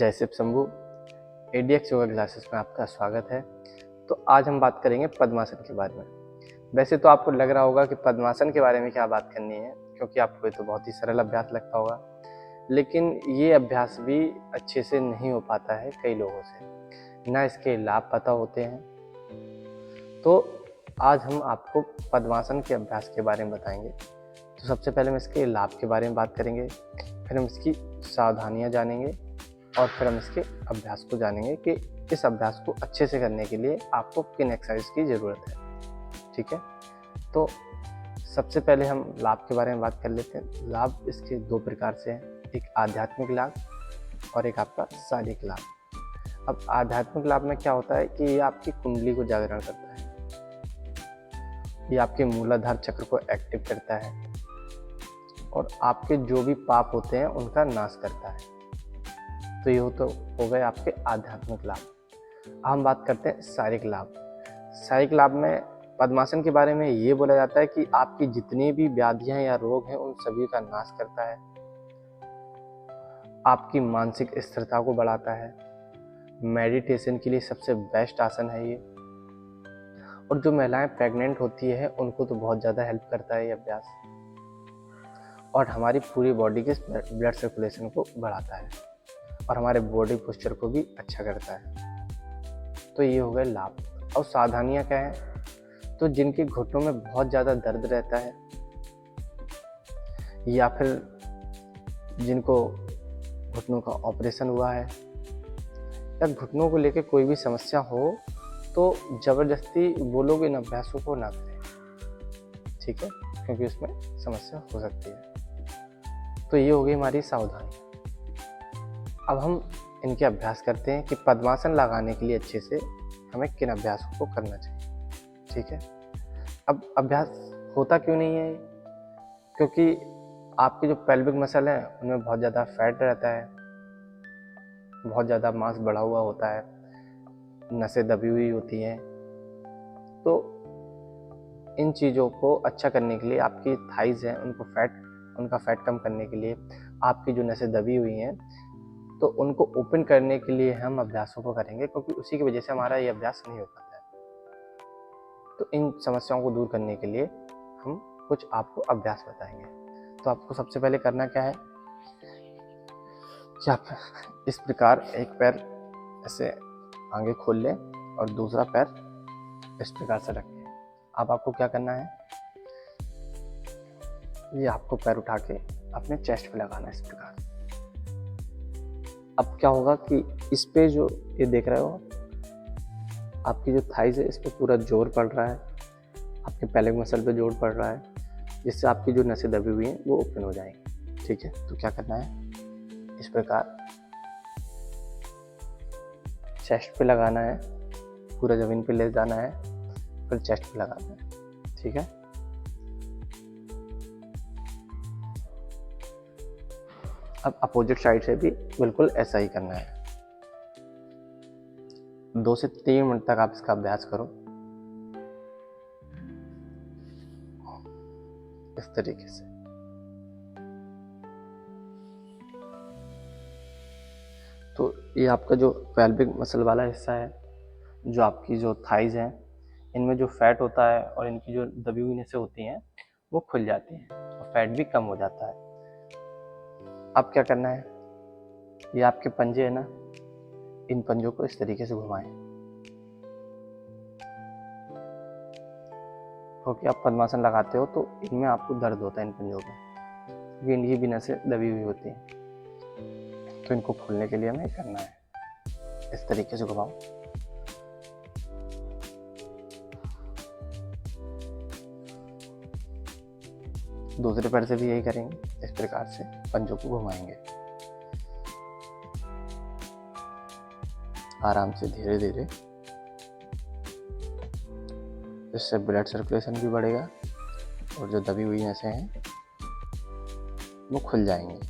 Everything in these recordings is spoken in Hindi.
जय शिव शंभू। ADX योगा क्लासेस में आपका स्वागत है। तो आज हम बात करेंगे पद्मासन के बारे में। वैसे तो आपको लग रहा होगा कि पद्मासन के बारे में क्या बात करनी है, क्योंकि आपको ये तो बहुत ही सरल अभ्यास लगता होगा, लेकिन ये अभ्यास भी अच्छे से नहीं हो पाता है कई लोगों से, ना इसके लाभ पता होते हैं। तो आज हम आपको पद्मासन के अभ्यास के बारे में बताएंगे। तो सबसे पहले हम इसके लाभ के बारे में बात करेंगे, फिर हम इसकी सावधानियाँ जानेंगे और फिर हम इसके अभ्यास को जानेंगे कि इस अभ्यास को अच्छे से करने के लिए आपको किन एक्सरसाइज की ज़रूरत है। ठीक है, तो सबसे पहले हम लाभ के बारे में बात कर लेते हैं। लाभ इसके दो प्रकार से हैं, एक आध्यात्मिक लाभ और एक आपका शारीरिक लाभ। अब आध्यात्मिक लाभ में क्या होता है कि ये आपकी कुंडली को जागरण करता है, ये आपके मूलाधार चक्र को एक्टिव करता है और आपके जो भी पाप होते हैं उनका नाश करता है। तो ये हो गए आपके आध्यात्मिक लाभ। हम बात करते हैं शारीरिक लाभ। शारीरिक लाभ में पद्मासन के बारे में ये बोला जाता है कि आपकी जितनी भी व्याधियां या रोग हैं उन सभी का नाश करता है, आपकी मानसिक स्थिरता को बढ़ाता है, मेडिटेशन के लिए सबसे बेस्ट आसन है ये। और जो महिलाएं प्रेग्नेंट होती है उनको तो बहुत ज़्यादा हेल्प करता है ये अभ्यास, और हमारी पूरी बॉडी के ब्लड सर्कुलेशन को बढ़ाता है और हमारे बॉडी पोस्चर को भी अच्छा करता है। तो ये हो गए लाभ। और सावधानियाँ क्या हैं, तो जिनके घुटनों में बहुत ज़्यादा दर्द रहता है या फिर जिनको घुटनों का ऑपरेशन हुआ है या घुटनों को लेकर कोई भी समस्या हो, तो ज़बरदस्ती वो लोग इन अभ्यासों को ना करें। ठीक है, क्योंकि उसमें समस्या हो सकती है। तो ये हो गई हमारी सावधानी। अब हम इनके अभ्यास करते हैं कि पद्मासन लगाने के लिए अच्छे से हमें किन अभ्यासों को करना चाहिए। ठीक है, अब अभ्यास होता क्यों नहीं है, क्योंकि आपके जो पेल्विक मसल हैं उनमें बहुत ज़्यादा फैट रहता है, बहुत ज़्यादा मांस बढ़ा हुआ होता है, नसें दबी हुई होती हैं। तो इन चीज़ों को अच्छा करने के लिए आपकी थाइज हैं उनका फैट कम करने के लिए, आपकी जो नसें दबी हुई हैं तो उनको ओपन करने के लिए हम अभ्यासों को करेंगे, क्योंकि उसी की वजह से हमारा ये अभ्यास नहीं हो पाता है। तो इन समस्याओं को दूर करने के लिए हम कुछ आपको अभ्यास बताएंगे। तो आपको सबसे पहले करना क्या है कि आप इस प्रकार एक पैर ऐसे आगे खोल लें और दूसरा पैर इस प्रकार से रखें। अब आपको क्या करना है, ये आपको पैर उठा के अपने चेस्ट पे लगाना है इस प्रकार। अब क्या होगा कि इस पे जो ये देख रहे हो, आपकी जो थाइज है इस पे पूरा जोर पड़ रहा है, आपके पेल्विक मसल पे जोर पड़ रहा है, जिससे आपकी जो नसें दबी हुई हैं वो ओपन हो जाएंगी। ठीक है, तो क्या करना है, इस प्रकार चेस्ट पे लगाना है, पूरा जमीन पे ले जाना है, फिर चेस्ट पे लगाना है। ठीक है, अब अपोजिट साइड से भी बिल्कुल ऐसा ही करना है। 2 से 3 मिनट तक आप इसका अभ्यास करो इस तरीके से। तो ये आपका जो पेल्विक मसल वाला हिस्सा है, जो आपकी जो थाइज हैं, इनमें जो फैट होता है और इनकी जो दबी हुई नसें होती हैं वो खुल जाती हैं और फैट भी कम हो जाता है। अब क्या करना है, ये आपके पंजे है ना, इन पंजों को इस तरीके से घुमाएं, क्योंकि आप पद्मासन लगाते हो तो इनमें आपको दर्द होता है इन पंजों में, क्योंकि इनकी भी नसें दबी हुई होती हैं। तो इनको खोलने के लिए हमें करना है, इस तरीके से घुमाओ। दूसरे पैर से भी यही करेंगे, इस प्रकार से पंजों को घुमाएंगे आराम से, धीरे धीरे। इससे ब्लड सर्कुलेशन भी बढ़ेगा और जो दबी हुई नसें हैं वो खुल जाएंगी।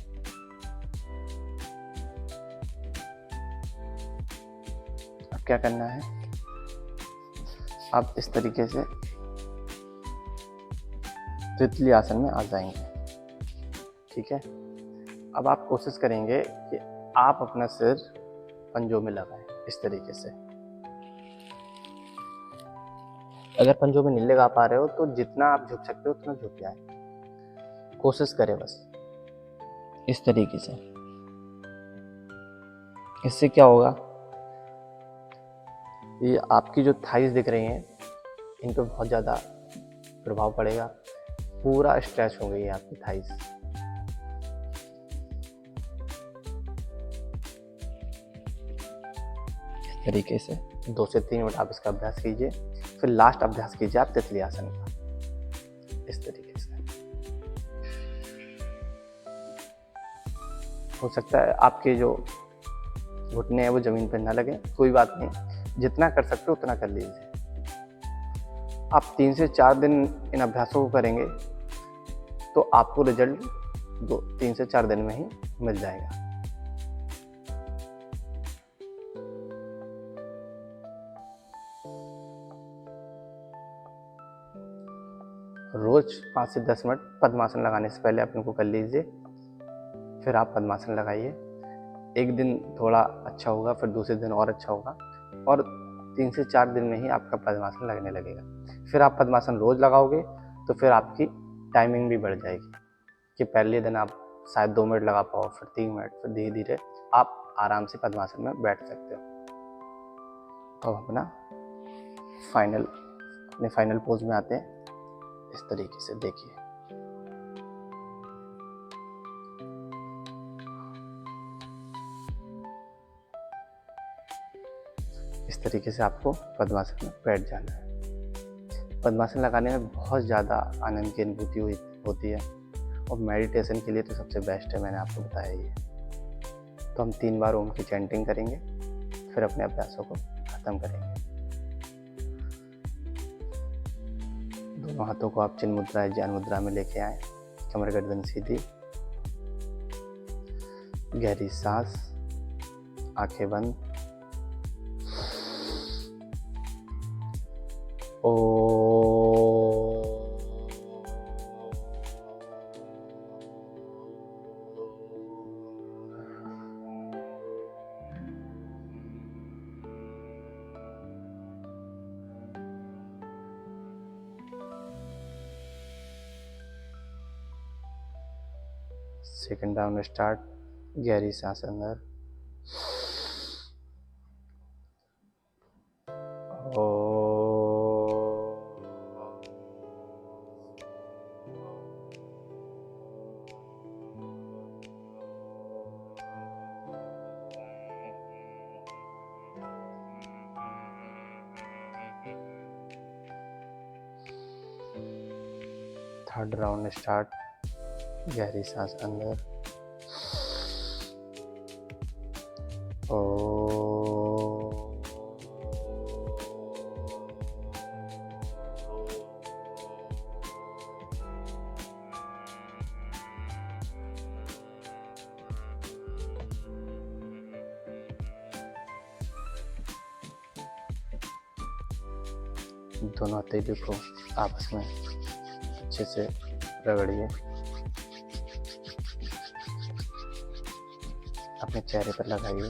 अब क्या करना है, आप इस तरीके से तितली आसन में आ जाएंगे। ठीक है, अब आप कोशिश करेंगे कि आप अपना सिर पंजों में लगाएं इस तरीके से। अगर पंजों में नहीं लगा पा रहे हो तो जितना आप झुक सकते हो उतना झुक जाए, कोशिश करें बस इस तरीके से। इससे क्या होगा, ये आपकी जो थाइस दिख रही हैं इन पर बहुत ज़्यादा प्रभाव पड़ेगा, पूरा स्ट्रेच हो गई है आपकी थाइस। इस तरीके से 2 से 3 मिनट आप इसका अभ्यास कीजिए, फिर लास्ट अभ्यास कीजिए आप तितली आसन का इस तरीके से। हो सकता है आपके जो घुटने हैं वो जमीन पर ना लगे, कोई बात नहीं, जितना कर सकते हो उतना कर लीजिए। आप 3 से 4 दिन इन अभ्यासों को करेंगे तो आपको रिजल्ट 3 से 4 दिन में ही मिल जाएगा। रोज 5 से 10 मिनट पद्मासन लगाने से पहले आप इनको कर लीजिए, फिर आप पद्मासन लगाइए। एक दिन थोड़ा अच्छा होगा, फिर दूसरे दिन और अच्छा होगा, और 3 से 4 दिन में ही आपका पद्मासन लगने लगेगा। फिर आप पद्मासन रोज लगाओगे तो फिर आपकी टाइमिंग भी बढ़ जाएगी कि पहले दिन आप शायद 2 मिनट लगा पाओ, फिर 3 मिनट, फिर धीरे धीरे आप आराम से पद्मासन में बैठ सकते हो। तो अब अपने फाइनल पोज में आते हैं इस तरीके से। देखिए इस तरीके से आपको पद्मासन में बैठ जाना है। पद्मासन लगाने में बहुत ज़्यादा आनंद की अनुभूति होती है, और मेडिटेशन के लिए तो सबसे बेस्ट है, मैंने आपको बताया ये। तो हम 3 बार ओम की चैंटिंग करेंगे, फिर अपने अभ्यासों को ख़त्म करेंगे। दोनों हाथों को आप चिन्ह मुद्रा ज्ञान मुद्रा में लेके आए, कमर गर्दन सीधी, गहरी सांस, आंखें बंद। सेकंड राउंड स्टार्ट, गहरी सांस अंदर, थर्ड राउंड स्टार्ट, गहरी सांस अंदर, दोनों हथेली को आपस में अच्छे से रगड़िए, अपने चेहरे पर लगाइए,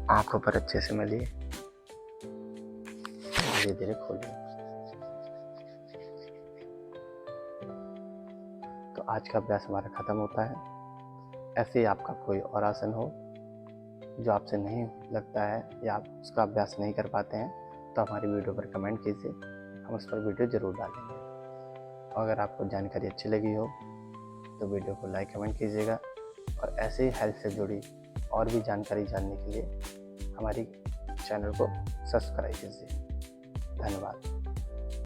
आंखों पर अच्छे से मलिए, धीरे धीरे खोलिए। तो आज का अभ्यास हमारा खत्म होता है। ऐसे ही आपका कोई और आसन हो जो आपसे नहीं लगता है या आप उसका अभ्यास नहीं कर पाते हैं, तो हमारी वीडियो पर कमेंट कीजिए, हम उस पर वीडियो ज़रूर डालेंगे। और अगर आपको जानकारी अच्छी लगी हो तो वीडियो को लाइक कमेंट कीजिएगा, और ऐसे ही हेल्थ से जुड़ी और भी जानकारी जानने के लिए हमारी चैनल को सब्सक्राइब कीजिए। धन्यवाद।